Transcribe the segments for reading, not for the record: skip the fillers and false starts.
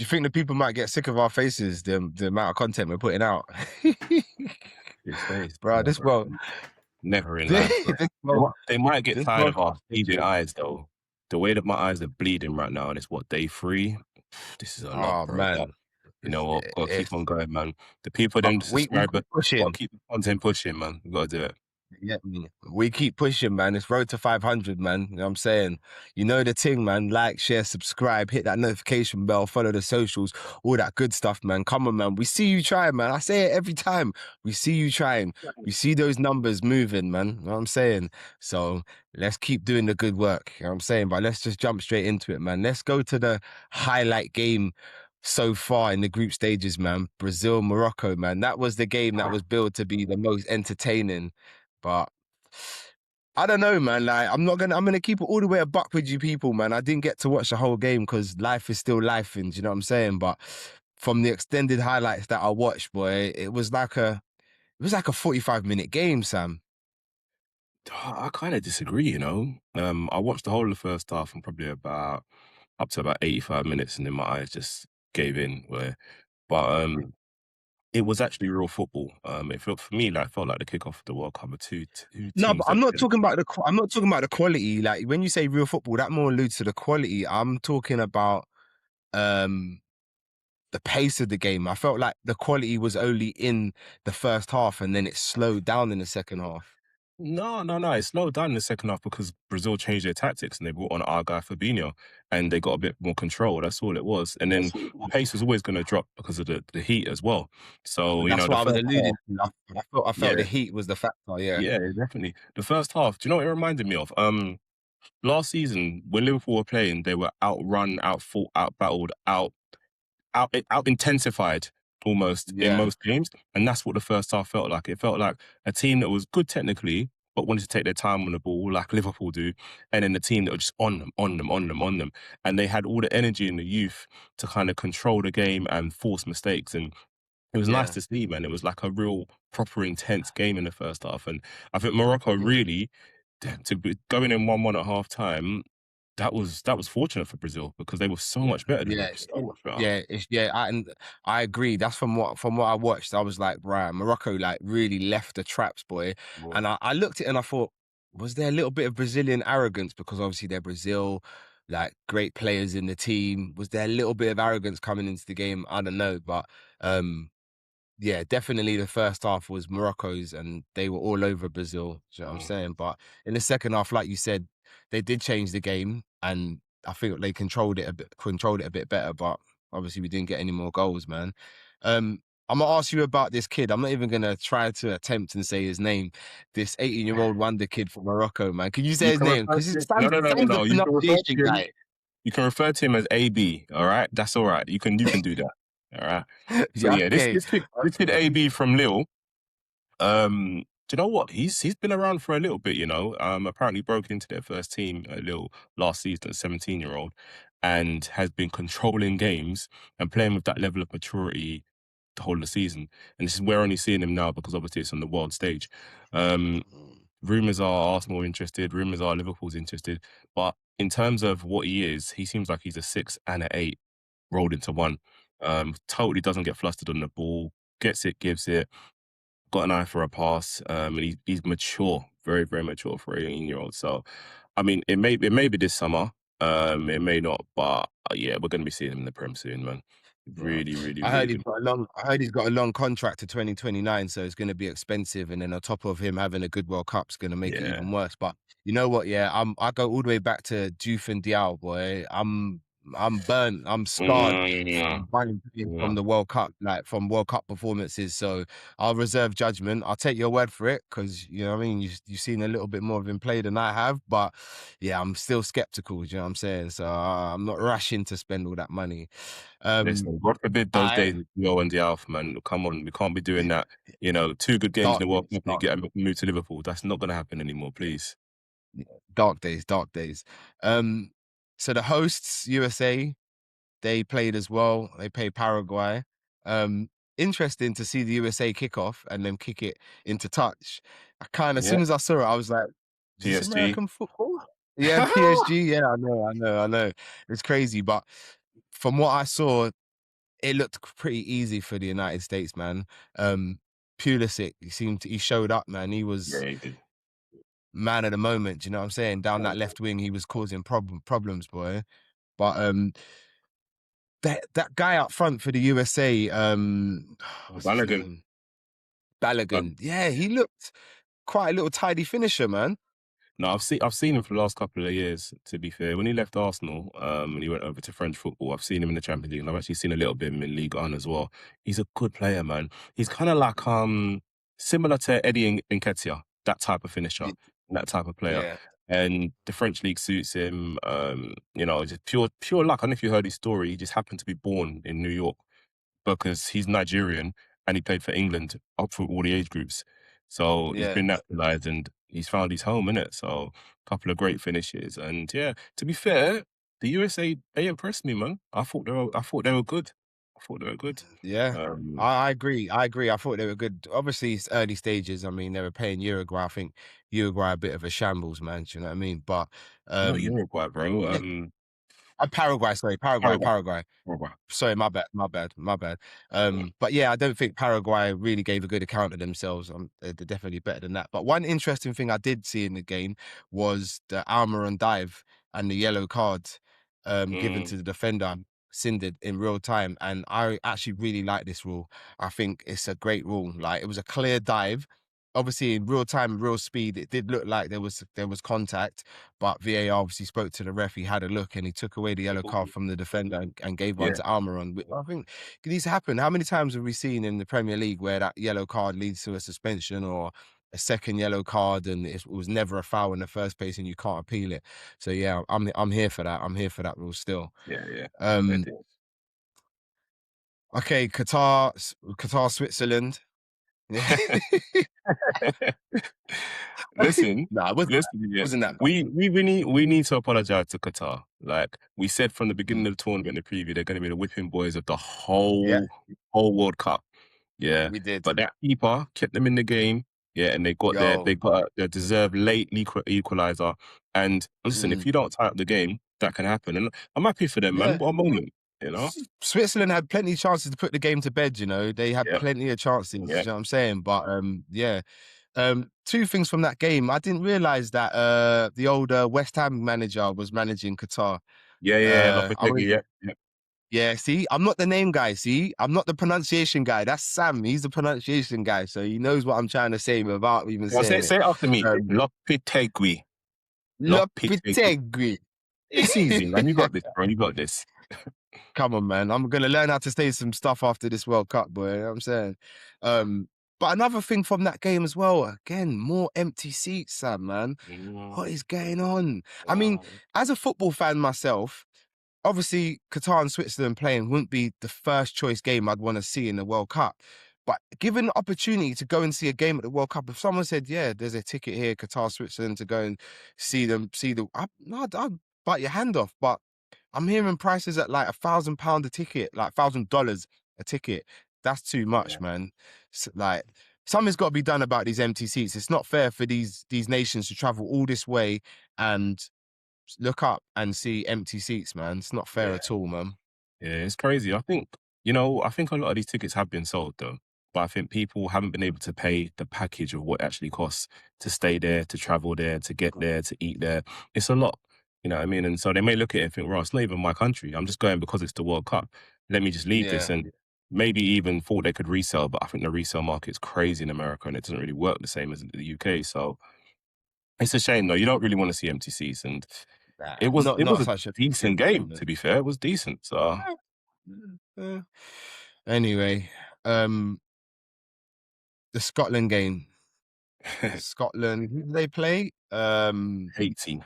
you think the people might get sick of our faces, the amount of content we're putting out? His face, Bro, this world, never in life, bro. this world, They might get this tired world. of our bleeding eyes, though. The way that my eyes are bleeding right now, and it's what, day 3? This is a lot, Oh bro. But man, you know what? Gotta keep on going, man. The people, but them we subscribers, keep gotta pushing. keep the content pushing, man. We gotta do it. Yeah, we keep pushing, man. It's road to 500, man. You know what I'm saying? You know the thing, man. Like, share, subscribe, hit that notification bell, follow the socials, all that good stuff, man. Come on, man. We see you trying, man. I say it every time. We see you trying. We see those numbers moving, man. You know what I'm saying? So let's keep doing the good work. You know what I'm saying? But let's just jump straight into it, man. Let's go to the highlight game so far in the group stages, man. Brazil, Morocco, man. That was the game that was billed to be the most entertaining. But I don't know, man. Like, I'm gonna keep it all the way a buck with you people, man. I didn't get to watch the whole game because life is still life, and you know what I'm saying? But from the extended highlights that I watched, boy, it was like a 45-minute game, Sam. I kind of disagree, you know. I watched the whole of the first half and probably about up to about 85 minutes, and then my eyes just gave in. But it was actually real football. It felt for me like felt like the kickoff of the World Cup of two No, but teams that I'm not talking about the quality. Like when you say real football, that more alludes to the quality. I'm talking about um the pace of the game. I felt like the quality was only in the first half and then it slowed down in the second half. No. It slowed down in the second half because Brazil changed their tactics and they brought on our guy Fabinho and they got a bit more control. That's all it was. And then the pace was always going to drop because of the heat as well. So That's the what I was first alluding half, to. I felt yeah, the heat was the factor. Yeah, yeah, definitely. The first half. Do you know what it reminded me of? Last season when Liverpool were playing, they were outrun, outfought, outbattled, out intensified almost in yeah, most games, and that's what the first half felt like. It felt like a team that was good technically, but wanted to take their time on the ball like Liverpool do, and then the team that were just on them, and they had all the energy and the youth to kind of control the game and force mistakes. And it was nice yeah. to see, man. It was like a real proper intense game in the first half, and I think Morocco really to be going in 1-1 at half time. That was fortunate for Brazil because they were so much better than Yeah, them, so much better. and I agree. That's from what I watched. I was like, right, Morocco like really left the traps, boy. Well, And I looked at it and I thought, was there a little bit of Brazilian arrogance because obviously they're Brazil, like great players in the team. Was there a little bit of arrogance coming into the game? I don't know, but um, yeah, definitely the first half was Morocco's and they were all over Brazil. Do you know what I'm mm. saying? But in the second half, like you said, they did change the game and I think they controlled it a bit better, but obviously we didn't get any more goals, man. I'm gonna ask you about this kid. I'm not even gonna try to attempt and say his name. This 18-year-old wonder kid from Morocco, man. Can you say You his can name? refer Because to Sam's, Sam's the You can refer to pronunciation him. guy. You can refer to him as AB. All right, that's all right. You can do that. All right. So Yeah, yeah, okay. this kid AB from Lille. Do you know what? He's been around for a little bit. Apparently broke into their first team at Lille last season, 17-year-old, and has been controlling games and playing with that level of maturity the whole of the season. And this is we're only seeing him now because obviously it's on the world stage. Um, Rumors are Arsenal interested. Rumors are Liverpool's interested. But in terms of what he is, he seems like he's a 6 and a 8 rolled into one. Totally doesn't get flustered on the ball. Gets it, gives it. Got an eye for a pass. And he's mature, very very mature for an 18-year-old. So, I mean, it may be this summer. It may not, but yeah, we're going to be seeing him in the Prem soon, man. Yeah. Really, really, I really heard good. I heard he's got a long contract to 2029, so it's going to be expensive. And then on top of him having a good World Cup, it's going to make it Yeah. even worse. But you know what? Yeah, I go all the way back to Diouf and Diao, boy. I'm burnt. I'm scarred Mm, from yeah. the World Cup, like from World Cup performances. So I'll reserve judgment. I'll take your word for it because you know what I mean. You've seen a little bit more of him play than I have, but yeah, I'm still skeptical. Do you know what I'm saying? So I'm not rushing to spend all that money. Um, Listen, God forbid those I days with Yo and the Alf, man. Come on, we can't be doing that. 2 good games in dark the World days, Cup and you get moved to Liverpool. That's not going to happen anymore, please. dark days, dark days. Um, so the hosts USA, they played as well. They played Paraguay. Um, Interesting to see the USA kick off and then kick it into touch. As Yeah, soon as I saw it, I was like, "Is this PSG. American football?" Yeah, PSG. Yeah, I know. It's crazy, but from what I saw. it looked pretty easy for the United States, man. Um, Pulisic, he showed up, man. He Yeah, was he did. man of the moment. You know what I'm saying? Down that Yeah. left wing, he was causing problems, boy. But that guy up front for the USA, what's his Balogun. name? Balogun. Yeah, he looked quite a little tidy finisher, man. No, I've seen him for the last couple of years, to be fair. When he left Arsenal, and he went over to French football, I've seen him in the Champions League, and I've actually seen a little bit of him in League One as well. He's a good player, man. He's kind of like similar to Eddie Nketiah, that type of finisher, Y- that type of player. Yeah, And the French league suits him. Just pure luck. I don't know if you heard his story. He just happened to be born in New York because he's Nigerian and he played for England up through all the age groups. So he's yeah, been naturalized and he's found his home in it. So a couple of great finishes. And yeah, to be fair, the USA, they impressed me, man. I thought they were good. I thought they were good. yeah. Um, I agree. I agree. I thought they were good. Obviously, it's early stages. I mean, they were playing Uruguay. I think Uruguay a bit of a shambles, man. Do you know what I mean? But not um, Uruguay, bro. yeah, Paraguay. Sorry, Paraguay. Paraguay. Paraguay. Paraguay. Sorry, my bad. But yeah, I don't think Paraguay really gave a good account of themselves. They're definitely better than that. But one interesting thing I did see in the game was the Almiron dive and the yellow card given Mm, to the defender, Sinded, in real time. And I actually really like this rule. I think it's a great rule. Like, it was a clear dive. Obviously, in real time, real speed, it did look like there was contact, but VAR obviously spoke to the ref. He had a look and he took away the yellow card from the defender and gave one yeah. to Almiron. I think it needs to happen. How many times have we seen in the Premier League where that yellow card leads to a suspension or a second yellow card, and it was never a foul in the first place, and you can't appeal it? So yeah, I'm here for that. I'm here for that rule still. Yeah, yeah. It Um, is. okay, Qatar, Switzerland. Yeah, Listen, nah, it wasn't that. listen, yeah. Wasn't that bad. We need to apologize to Qatar. Like we said from the Mm. beginning of the tournament, the preview, they're going to be the whipping boys of the Yeah, whole World Cup. Yeah, we did. but that keeper kept them in the game. Yeah, and they got Yo. their deserved late equalizer. And listen, if Mm. you don't tie up the game, that can happen. And I'm happy for them, man. Yeah. What a moment, you know? Switzerland had plenty of chances to put the game to bed, they had Yeah, plenty of chances, yeah. you know what I'm saying? But yeah. Two things from that game. I didn't realize that the old West Ham manager was managing Qatar. Yeah, yeah, I Lopetegui, went, yeah, yeah. yeah, see, I'm not the name guy, see, I'm not the pronunciation guy. That's Sam. He's the pronunciation guy, so he knows what I'm trying to say without even Well, say saying it. say it after me. Um Lopetegui. Lopetegui. Lopetegui. It's easy, man. You got this, bro. You got this. Come on, man. I'm gonna learn how to say some stuff after this World Cup, boy. You know what I'm saying? But another thing from that game as well, again, more empty seats, Sam, man. Mm, What is going on? I mean, wow. as a football fan myself, obviously Qatar and Switzerland playing wouldn't be the first choice game I'd want to see in the World Cup. But given the opportunity to go and see a game at the World Cup, if someone said, "Yeah, there's a ticket here, Qatar, Switzerland, to go and see them, no, I'd bite your hand off." But I'm hearing prices at like £1,000 a ticket, like $1,000 a ticket. That's too Yeah, much, man. Like, something's got to be done about these empty seats. It's not fair for these nations to travel all this way and look up and see empty seats, man. It's not fair yeah. at all, man. Yeah, it's crazy. I think a lot of these tickets have been sold though. But I think people haven't been able to pay the package of what it actually costs to stay there, to travel there, to get there, to eat there. It's a lot. You know what I mean? And so they may look at it and think, well, it's not even my country. I'm just going because it's the World Cup. Let me just leave this Yeah, and maybe even thought they could resell, but I think the resale market's crazy in America and it doesn't really work the same as in the UK. So it's a shame though. You don't really want to see empty seats. And nah, it was not it was not a such a decent game, to be fair. It was decent. So Uh, Anyway, um, the Scotland game. Scotland, who do they play? Haiti.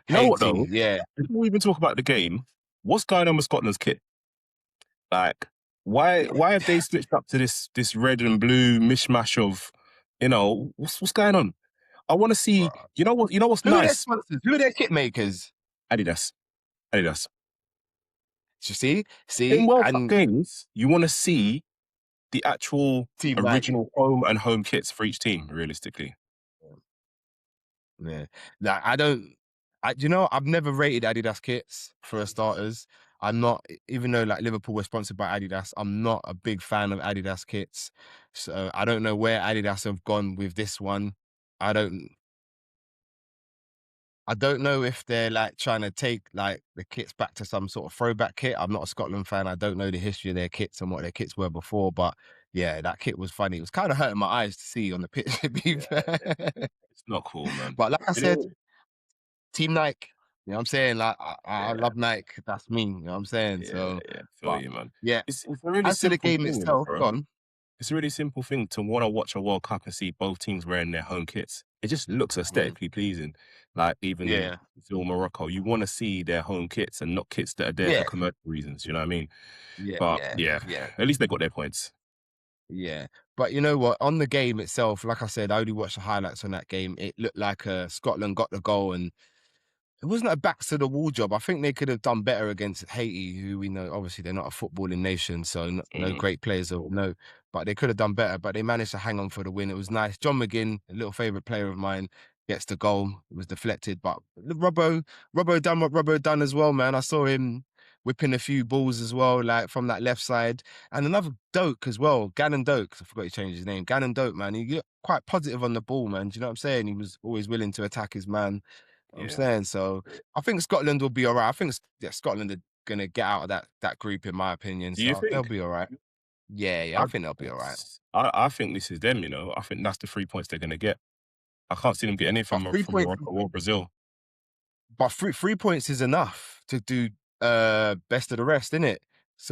You know what Haiti. though? Yeah. Before we even talk about the game, what's going on with Scotland's kit? Like, why have they switched up to this red and blue mishmash of, what's going on? I want to see. Bruh. You know what's Who are their nice? sponsors? Who are their kit makers? Adidas, Adidas. Do you see? In See? World Cup And games, you want to see the actual Team Nike. original home kits for each team. Realistically, Yeah. Like, I've never rated Adidas kits for starters. I'm not, even though like Liverpool were sponsored by Adidas, I'm not a big fan of Adidas kits. So I don't know where Adidas have gone with this one. I don't I don't know if they're like trying to take like the kits back to some sort of throwback kit. I'm not a Scotland fan. I don't know the history of their kits and what their kits were before, but yeah, that kit was funny. It was kind of hurting my eyes to see on the pitch, to be Yeah, fair. it's not cool, man. But like I You said, know, Team Nike. You know what I'm saying? Like I yeah, love Nike. That's me. You know what I'm saying? yeah, So, yeah. Feel but you, man. yeah. It's a really As to the simple game thing, you know, itself, bro. gone. It's a really simple thing to want to watch a World Cup and see both teams wearing their home kits. It just looks Mm, aesthetically pleasing. Like even yeah, Brazil, Morocco, you want to see their home kits and not kits that are there for yeah, commercial reasons. You know what I mean? yeah, But yeah, yeah, yeah, at least they got their points. yeah. But you know what? On the game itself, like I said, I only watched the highlights on that game. It looked like Scotland got the goal, and it wasn't a backs to the wall job. I think they could have done better against Haiti, who we know obviously they're not a footballing nation, so no Mm, great players of no. But they could have done better. But they managed to hang on for the win. It was nice. John McGinn, a little favourite player of mine, gets the goal. It was deflected, but Robbo done what Robbo done as well, man. I saw him whipping a few balls as well, like from that left side, and another Doak as well, Gannon Doak. I forgot he changed his name. Gannon Doak, man. He looked quite positive on the ball, man. Do you know what I'm saying? He was always willing to attack his man. I'm yeah. saying so. I think Scotland will be all right. I think yeah, Scotland are gonna get out of that group, in my opinion. Do you So they'll think? be all right. Yeah, yeah, I I, think they'll be all right. I think this is them. You know, I think that's the 3 points they're gonna get. I can't see them getting it But from three points, Morocco or Brazil. but three points is enough to do best of the rest, isn't it?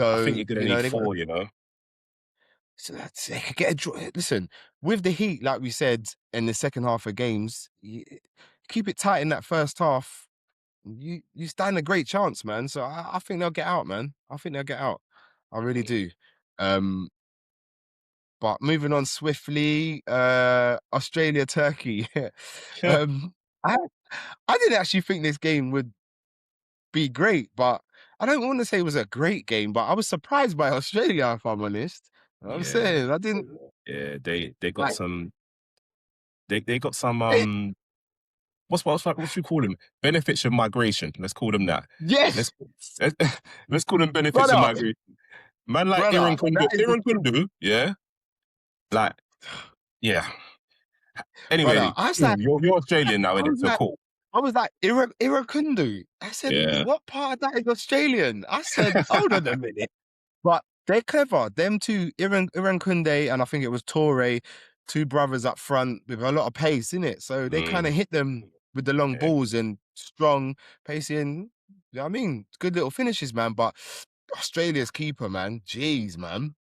I think So you're gonna you need know they got. four. You know. So that's they could get a draw. Listen, with the heat, like we said in the second half of games, keep it tight in that first half. You stand a great chance, man. So I think they'll get out, man. I think they'll get out. I really do. Um, But moving on swiftly, Australia, Turkey. um, I I didn't actually think this game would be great, but I don't want to say it was a great game, but I was surprised by Australia, if I'm honest. I'm Yeah, saying I didn't yeah. They got like some. They got some. it. What you call them? Benefits of migration. Let's call them that. Yes, Let's let's, let's call them benefits of brother, migration. Man, like brother, that is the Iran Kundu, yeah, like yeah. brother. Anyway, I was like, you're Australian now, I innit? was So like, cool. Irakundu. I said, Yeah. what part of that is Australian? I said, hold on a minute. But they're clever. Them two, Iran Kunde, and I think it was Torre, two brothers up front with a lot of pace in it. So they kind of Mm, hit them with the long yeah, balls and strong, pacey, and you know what I mean, good little finishes, man. But Australia's keeper, man, jeez, man,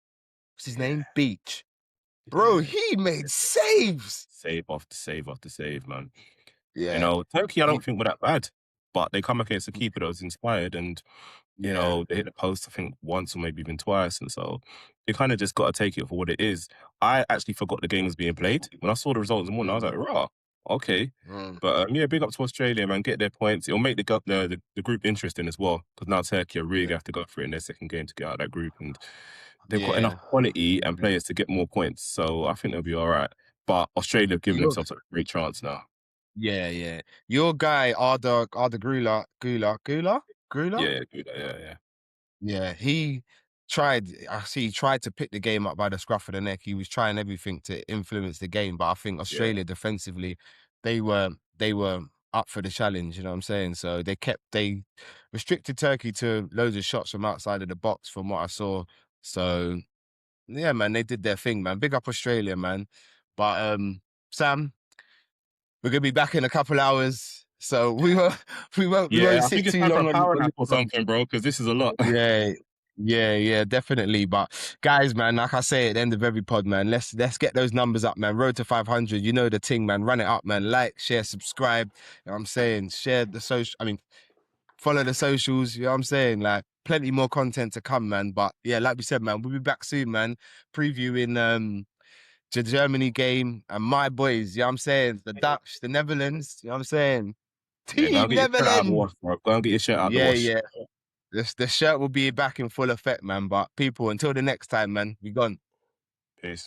what's his yeah, name? Beach, bro. yeah. He made saves. Save after save after save, man. You Yeah, know, Turkey, I he, don't think were that bad, but they come against a keeper that was inspired, and you yeah, know they hit the post, I think once or maybe even twice, and so you kind of just got to take it for what it is. I actually forgot the game was being played when I saw the results in the morning. I was mm, like, "Raw, okay." mm, But yeah, big up to Australia, man. Get their points. It'll make the group interesting as well, because now Turkey are really yeah, gonna have to go for it in their second game to get out of that group, and they've got enough yeah. quality and players to get more points. So I think they'll be all right. But Australia have given Your themselves a great chance now. yeah, yeah. Your guy Arda Gula. Yeah, do that. Yeah, yeah. Yeah, he tried. I see. He tried to pick the game up by the scruff of the neck. He was trying everything to influence the game, but I think Yeah. Australia defensively, they were up for the challenge. You know what I'm saying? So they restricted Turkey to loads of shots from outside of the box, from what I saw. So yeah, man, they did their thing, man. Big up Australia, man. But Sam, we're gonna be back in a couple hours. So we won't Yeah, I sit think it's too time for a long on power on nap this or one. something, bro, because this is a lot. Yeah, yeah, definitely. But guys, man, like I say at the end of every pod, man, let's get those numbers up, man. Road to 500. You know the thing, man. Run it up, man. Like, share, subscribe. You know what I'm saying? Share the social. I mean, follow the socials. You know what I'm saying? Like, plenty more content to come, man. But yeah, like we said, man, we'll be back soon, man. Previewing the Germany game and my boys. You know what I'm saying? The Dutch, the Netherlands. You know what I'm saying? Yeah, go and Team get your shirt out of the Netherlands. wash, bro. Go and get your shirt out of the Yeah, wash. yeah. The shirt will be back in full effect, man. But people, until the next time, man, we gone. Peace.